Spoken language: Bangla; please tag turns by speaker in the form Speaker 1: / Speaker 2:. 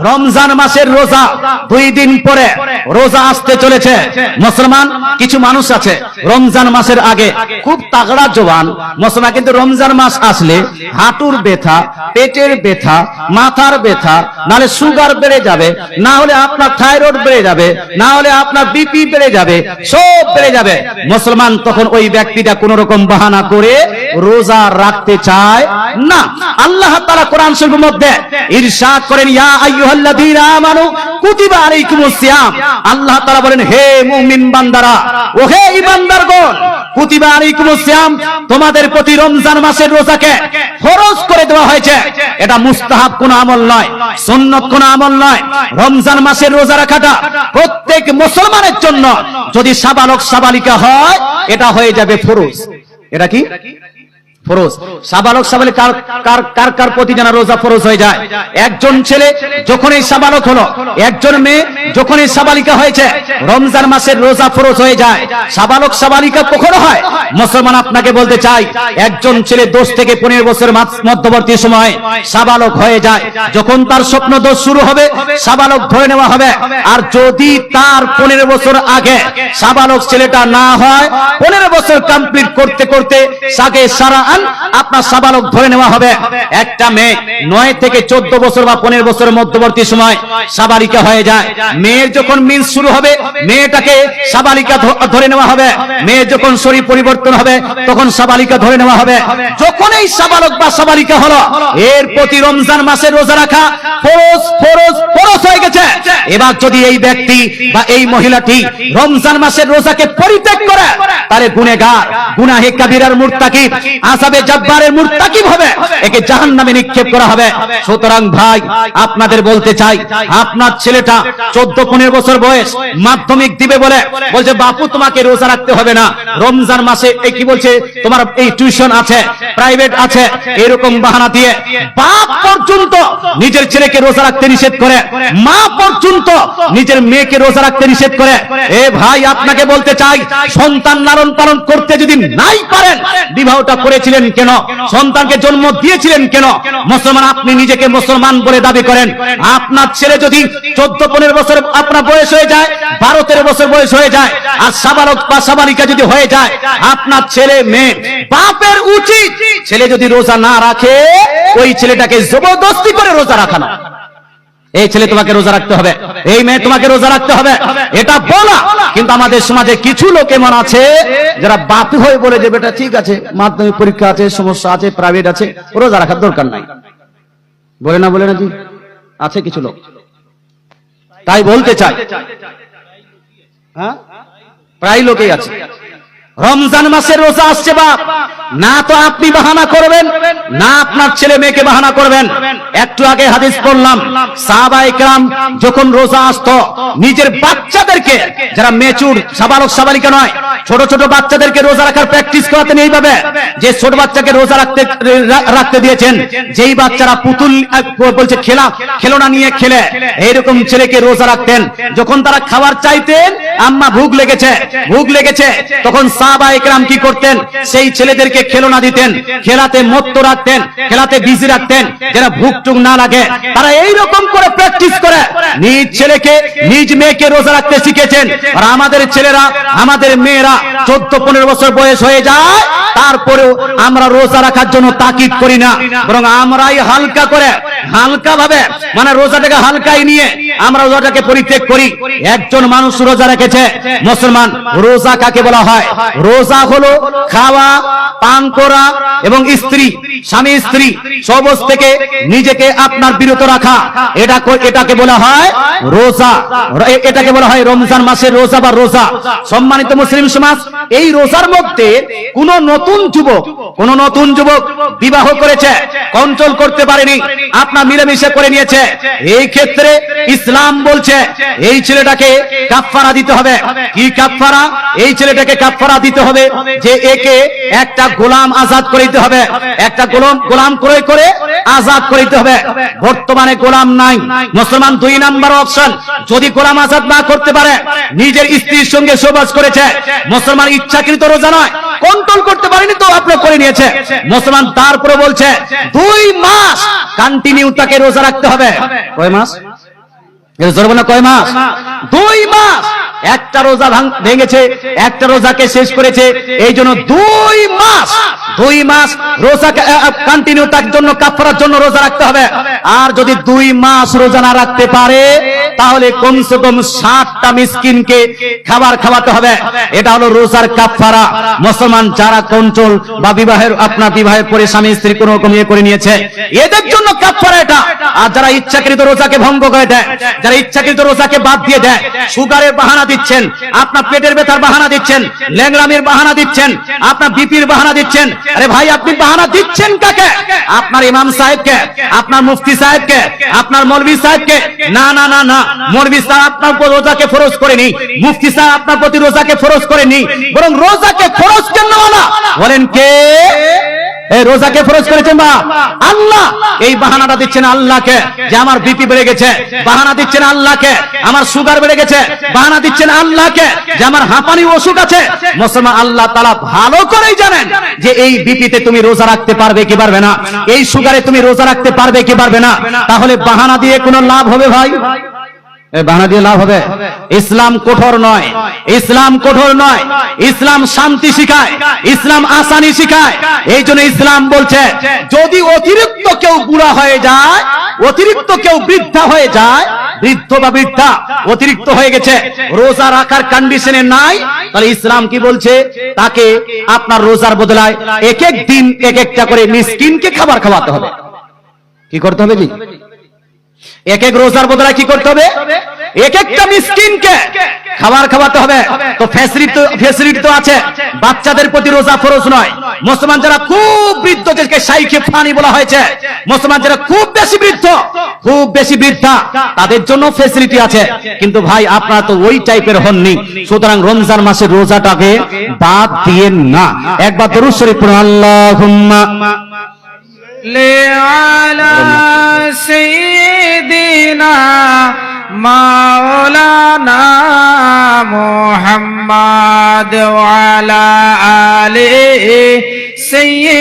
Speaker 1: রমজান মাসের রোজা 2 দিন পরে রোজা আসতে চলেছে। মুসলমান কিছু মানুষ আছে রমজান মাসের আগে খুব তাগড়া জওয়ান মুসলমান, কিন্তু রমজান মাস আসলে হাঁটুর ব্যথা, পেটের ব্যথা, মাথার ব্যথা, নাহলে সুগার বেড়ে যাবে, না হলে আপনার থাইরয়েড বেড়ে যাবে, না হলে আপনার বিপি বেড়ে যাবে, সব বেড়ে যাবে। মুসলমান তখন ওই ব্যক্তিটা কোন রকম বাহানা করে রোজা রাখতে চায় না। আল্লাহ তাআলা কোরআন শরীফের মধ্যে ইরশাদ করেন, ইয়া আইয়ুহাল্লাযীনা আমানু কুতিবা আলাইকুমুস সিয়াম। আল্লাহ তাআলা বলেন, হে মুমিন বান্দারা, ও হে ঈমানদারগণ, কুতিবা আলাইকুমুস সিয়াম, তোমাদের প্রতি রমজান মাসের রোজাকে ফরজ করে দেওয়া হয়েছে। এটা মুস্তাহাব কোন আমল নয়, সুন্নাত কোন আমল নয়। রমজান মাসের রোজা রাখাটা প্রত্যেক মুসলমানের জন্য, যদি সাবালক সাবালিকা হয় এটা হয়ে যাবে ফরজ। এটা কি ফরজ? সাবালক সাবালিকা কার কার প্রতি যেন রোজা ফরজ হয়ে যায়? একজন ছেলে যখনই সাবালক হলো, একজন মেয়ে যখনই সাবালিকা হয়েছে, রমজান মাসের রোজা ফরজ হয়ে যায়। সাবালক সাবালিকা কখনো হয়? মুসলমান আপনাকে বলতে চাই, একজন ছেলে 10 থেকে 15 বছর মধ্যবর্তী সময় সাবালক হয়ে যায়। যখন তার স্বপ্ন দোষ শুরু হবে, সাবালক ধরে নেওয়া হবে। আর যদি তার 15 বছর আগে সাবালক ছেলেটা না হয়, 15 বছর কমপ্লিট করতে করতে সাগে সারা আপনার সাবালক ধরে নেওয়া হবে। একটা মেয়ে 9 থেকে 14 বছর বা 15 বছরের মধ্যবর্তী সময় সাবালিকা হয়ে যায়। মেয়ের যখন মিন্স শুরু হবে, মেয়েটাকে সাবালিকা ধরে নেওয়া হবে। মেয়ের যখন শরীর পরিবর্তন হবে, তখন সাবালিকা ধরে নেওয়া হবে। যখন এই সাবালক বা সাবালিকা হলো, এর প্রতি রমজান মাসের রোজা রাখা ফরজ ফরজ ফরজ হয়ে গেছে। এবার যদি এই ব্যক্তি বা এই মহিলাটি রমজান মাসের রোজাকে পরিত্যাগ করে, তারে গুনাহগার, গুনাহে কাবীরার মুরতাকিব, আযাবে জাব্বারের মুরতাকিব হবে, একে জাহান্নামে নিক্ষেপ করা হবে। সুতরাং ভাই, আপনাদের বলতে চাই, আপনার ছেলেটা 14-15 বছর বয়স, মাধ্যমিক দিবে বলে বলছে, বাপু তোমাকে রোজা রাখতে হবে না, রমজান মাসে এই কি বলছে, তোমার এই টিউশন আছে, প্রাইভেট আছে, এরকম বাহানা দিয়ে বাপ পর্যন্ত নিজের ছেলেকে রোজা রাখতে নিষেধ করে, মা পর্যন্ত নিজের মেয়েকে রোজা রাখতে নিষেধ করে। এ ভাই, আপনাকে বলতে চাই, সন্তান লালন পালন করতে যদি নাই পারেন, বিবাহটা করেছিলেন কেন? সন্তানকে জন্ম দিয়েছিলেন কেন? মুসলমান, আপনি নিজেকে মুসলমান বলে দাবি করেন। আপনার ছেলে যদি 14-15 বছর আপনার বয়স হয়ে যায়, 12-13 বছর বয়স হয়ে যায়, আর সাবালক বা সাবালিকা যদি হয়ে যায়, আপনার ছেলে মেয়ে, বাপের উচিত ছেলে যদি রোজা না রাখে, ওই ছেলেটাকে জবরদস্তি করে রোজা রাখানো। এই ছেলে তোমাকে রোজা রাখতে হবে, এই মেয়ে তোমাকে রোজা রাখতে হবে, এটা বলা। কিন্তু আমাদের সমাজে কিছু লোক এমন আছে যারা বাপ হয়ে বলে যে, বেটা ঠিক আছে, মাধ্যমিক পরীক্ষা আছে, সমস্যা আছে, প্রাইভেট আছে, রোজা রাখার দরকার নাই। বলে না, বলে না জি, আছে কিছু লোক। তাই বলতে চাই, হ্যাঁ, প্রায় লোকেই আছে। রমজান মাসের রোজা আসছে বাপ, না তো আপনি বাহানা করবেন, না আপনার ছেলে মেয়েকে বাহানা করবেন। একটু আগে হাদিস পড়লাম, সাহাবায়ে কেরাম যখন রোজা আসতো, নিজের বাচ্চাদেরকে, যারা মেচুর সাবালক সাবালিকা নয়, ছোট ছোট বাচ্চাদেরকে রোজা রাখার প্র্যাকটিস করাতেন এইভাবে যে, ছোট বাচ্চাকে রোজা রাখতে দিয়েছেন, যেই বাচ্চারা পুতুল বলছে খেলনা নিয়ে খেলে, এইরকম ছেলেকে রোজা রাখতেন। যখন তারা খাবার চাইতেন, আম্মা ভুখ লেগেছে, তখন সাহাবায়ে কেরাম কি করতেন, সেই ছেলেদেরকে খেলনা দিতেন, খেলাতে মত্ত রাখতেন, খেলাতে বিজি রাখতেন, যেন ভুক টুক না লাগে। তারা এইরকম করে প্র্যাকটিস করে নিজ ছেলেকে, নিজ মেয়েকে রোজা রাখতে শিখেছেন। আর আমাদের ছেলেরা, আমাদের মেয়েরা 14-15 বছর বয়স হয়ে যায়, তারপরেও আমরা রোজা রাখার জন্য তাকিদ করি না, বরং আমরাই হালকা করে, হালকা ভাবে, মানে রোজাটাকে হালকাই নিয়ে আমরা রোজাটাকে পরিত্যাগ করি। একজন মানুষ রোজা রেখেছে, মুসলমান, রোজা কাকে বলা হয়? রোজা হলো খাওয়া, পান করা এবং স্বামী স্ত্রী সবস থেকে নিজেকে আপনার বিরত রাখা, এটাকে বলা হয় রোজা। এটাকে বলা হয় রমজান মাসের রোজা বা রোজা। সম্মানিত মুসলিম সমাজ, এই রোজার মধ্যে কোন নতুন যুবক বিবাহ করেছে, কন্ট্রোল করতে পারেনি, আপনার মিলেমিশে করে নিয়েছে, এই ক্ষেত্রে ইসলাম বলছে এই ছেলেটাকে কাফফারা দিতে হবে। কি কাফফারা? এই ছেলেটাকে কাফফারা দিতে হবে যে একে একটা গোলাম আজাদ করে দিতে হবে, একটা গোলাম ক্রয় করে আজাদ করে দিতে হবে। বর্তমানে গোলাম নাই মুসলমান। 2 নাম্বার অপশন, যদি গোলাম আজাদ না করতে পারে, নিজের স্ত্রীর সঙ্গে সহবাস করেছে, মুসলমান ইচ্ছাকৃত রোজা নয়, কন্ট্রোল করতে পারেনি তো আপনার করে নিয়েছে, মুসলমান তারপরে বলছে 2 মাস কন্টিনিউ তাকে রোজা রাখতে হবে। কয় মাস? জোরে বলেন কয় মাস? 2 মাস। একটা রোজা ভেঙেছে, একটা রোজাকে শেষ করেছে, এই জন্য 2 মাস রোজা কন্টিনিউ তার জন্য কাফারার জন্য রোজা রাখতে হবে। আর যদি 2 মাস রোজা না রাখতে পারে তাহলে কমসে কম 60টা মিসকিনকে খাবার খাওয়াতে হবে। এটা হলো রোজার কাফারা। মুসলমান যারা কন্ট্রোল বা বিবাহের পরে স্বামী স্ত্রী কোনো রকম ইয়ে করে নিয়েছে, এদের জন্য কাফারা এটা। আর যারা ইচ্ছাকৃত রোজাকে ভঙ্গ করে দেয়, যারা ইচ্ছাকৃত রোজাকে বাদ দিয়ে দেয়, সুগারের বাহানা দিচ্ছেন, আপনার পেটের ব্যথার বাহানা দিচ্ছেন, ল্যাংড়ামির বাহানা দিচ্ছেন, আপনার বিপির বাহানা দিচ্ছেন। আরে ভাই, আপনি বাহানা দিচ্ছেন কাকে? আপনার ইমাম সাহেবকে, আপনার মুফতি সাহেবকে, আপনার মৌলভী সাহেবকে? না না না না, মৌলভী সাহেব আপনার উপর রোজাকে ফরজ করেনি, মুফতি সাহেব আপনার প্রতি রোজাকে ফরজ করেনি, বরং রোজাকে ফরজ কেন বলা বলেন কে? এই রোজাকে ফরজ করেছেন বা আল্লাহ। এই বাহানাটা দিচ্ছেন আল্লাহকে যে আমার বিপি বেড়ে গেছে, বাহানা দিচ্ছেন আল্লাহকে আমার সুগার বেড়ে গেছে, বাহানা দিচ্ছেন আল্লাহকে যে আমার হাঁপানি অসুখ আছে। মুসলমান আল্লাহ তাআলা ভালো করেই জানেন যে এই বিপিতে তুমি রোজা রাখতে পারবে কি পারবে না, এই সুগারে তুমি রোজা রাখতে পারবে কি পারবে না। তাহলে বাহানা দিয়ে কোনো লাভ হবে ভাই? বাহানা দিয়ে লাভ হবে? ইসলাম কঠোর নয়, ইসলাম কঠোর নয়, ইসলাম শান্তি শিখায়, ইসলাম আসানি শিখায়। এই জন্য ইসলাম বলছে যদি অতিরিক্ত কেউ বুড়া হয়ে যায়, অতিরিক্ত কেউ বৃদ্ধা হয়ে যায়, বৃদ্ধ বা বৃদ্ধা অতিরিক্ত হয়ে গেছে, রোজা রাখার কন্ডিশনে নাই, তাহলে ইসলাম কি বলছে? তাকে আপনার রোজার বদলায় এক এক দিন এক একটা করে মিসকিনকে খাবার খাওয়াতে হবে। কি করতে হবে? এক এক রোজার বদলায় কি করতে হবে? এক একটা মিসকিনকে খাবার খাওয়াতে হবে। তো ফ্যাসিলিটি তো আছে। বাচ্চাদের প্রতি রোজা ফরজ নয়। মুসলমান যারা খুব বৃদ্ধ, যাদেরকে শাইখে ফানি বলা হয়েছে, মুসলমান যারা খুব বেশি বৃদ্ধা, তাদের জন্য ফ্যাসিলিটি আছে। কিন্তু ভাই আপনারা তো ওই টাইপের হননি, সুতরাং রমজান মাসের রোজাটাকে বাদ দিয়েন না। একবার দরুদ শরীফ পড়ুন, আল্লাহুম্মা
Speaker 2: আলা সাইয়্যিদিনা মাওলানা মুহাম্মদ ওয়া আলা আলিহি সাইয়্যিদিনা